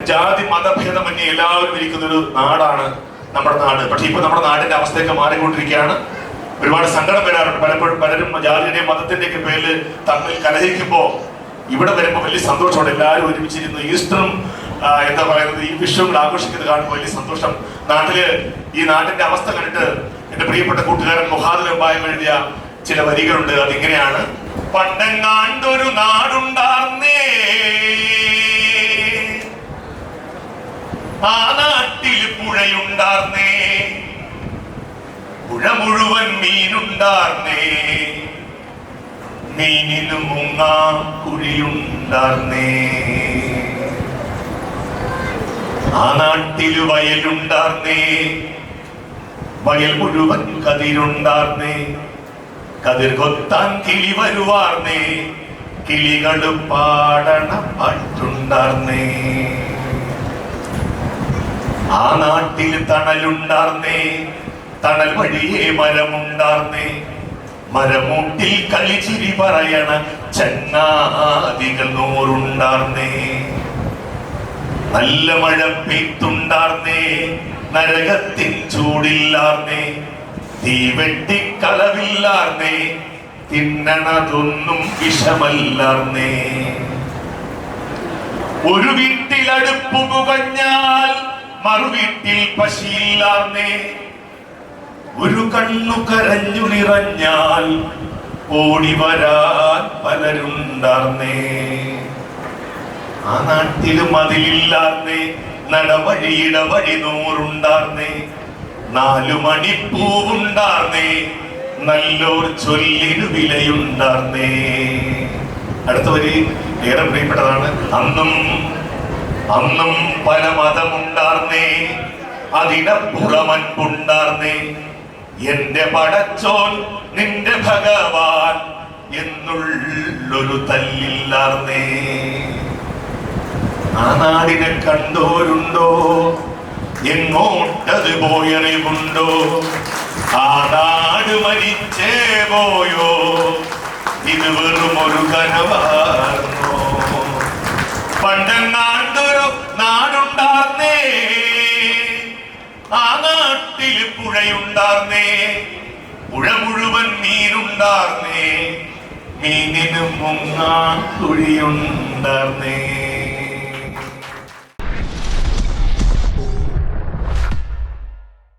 ജാതി മതഭേദമന്യേ എല്ലാവരും ഇരിക്കുന്ന ഒരു നാടാണ് നമ്മുടെ നാട്. പക്ഷെ ഇപ്പൊ നമ്മുടെ നാടിന്റെ അവസ്ഥയൊക്കെ മാറിക്കൊണ്ടിരിക്കുകയാണ്. ഒരുപാട് സങ്കടം വരാറുണ്ട്. പലരും ജാതിയുടെയും മതത്തിന്റെയൊക്കെ പേരിൽ തമ്മിൽ കലഹിക്കുമ്പോ ഇവിടെ വരുമ്പോൾ വലിയ സന്തോഷമുണ്ട്. എല്ലാവരും ഒരുമിച്ചിരുന്നു ഈസ്റ്ററും എന്താ പറയുന്നത് ഈ വിഷുവും ആഘോഷിക്കുന്നത് കാണുമ്പോൾ വലിയ സന്തോഷം. ഈ നാട്ടിന്റെ അവസ്ഥ കണ്ടിട്ട് എന്റെ പ്രിയപ്പെട്ട കൂട്ടുകാരൻ മുഹാദ് വെമ്പായം എഴുതിയ ചില വരികളുണ്ട്. അതിങ്ങനെയാണ്: പണ്ടെങ്ങാണ്ടൊരു നാടുണ്ടാർന്നേ, ആ നാട്ടിൽ പുഴയുണ്ടാർന്നേ, പുഴ മുഴുവൻ മീനുണ്ടാർന്നേ, മീനിനു മുങ്ങാൻ കുഴിയുണ്ടാർന്നേ, ആ നാട്ടില് വയലുണ്ടാർന്നേ, വയൽ മുഴുവൻ കതിരുണ്ടാർന്നേ, കതിർ കൊത്താൻ കിളി വരുവാർന്നേ, കിളികള് പാടണ പാട്ടുണ്ടാർന്നേ, ആ നാട്ടിൽ തണലുണ്ടാർന്നേ, തണൽ വഴിയേ മരമുണ്ടാർന്നേ, മരമൂട്ടിൽ കളിച്ചിരി പറയണ ചങ്ങാതികൾ നൂറുണ്ടാർന്നേ, നല്ല മഴ പെയ്ത്തുണ്ടാർന്നേ, നരകത്തിൻ ചൂടില്ലാർന്നേ, തീവെട്ടിക്കളവില്ലാർന്നേ, തിന്നണതൊന്നും വിഷമല്ലാർന്നേ, ഒരു വീട്ടിൽ അടുപ്പ് പുകഞ്ഞാൽ മറുവീട്ടിൽ പശിയില്ലാർന്നേ, ഒരു കണ്ണു കരഞ്ഞു നിറഞ്ഞാൽ ഓടി വരാൻ പലരുണ്ടാർന്നേ, ആ നാട്ടില് മതിലില്ലാർന്നേ, നടവഴിയിട വഴി നൂറുണ്ടാർന്നേ, 4 മണിപ്പൂവുണ്ടാർന്നേ, നല്ലോർ ചൊല്ലിനു വിലയുണ്ടാർന്നേ. അടുത്ത വരി ഏറെ പ്രിയപ്പെട്ടതാണ്: അന്നും പല മതമുണ്ടാർന്നേ, അതിനപ്പുറമൻപുണ്ടാർന്നേ, എന്റെ പടച്ചോൻ നിന്റെ ഭഗവാൻ എന്നുള്ളൊരു തല്ലില്ലാർന്നേ. ആ നാടിനെ കണ്ടോരുണ്ടോ? എങ്ങോട്ടത് പോയറിവുണ്ടോ? ആ നാട് മരിച്ചേ പോയോ? ഇത് വെറും ഒരു കനവാർന്നോ? പണ്ടെങ്ങാണ്ടൊരു നാടുണ്ടാർന്നേ, ആ നാട്ടിൽ പുഴയുണ്ടാർന്നേ, പുഴ മുഴുവൻ മീനുണ്ടാർന്നേ, മീനിന് മുങ്ങാൻ കുഴിയുണ്ടാർന്നേ.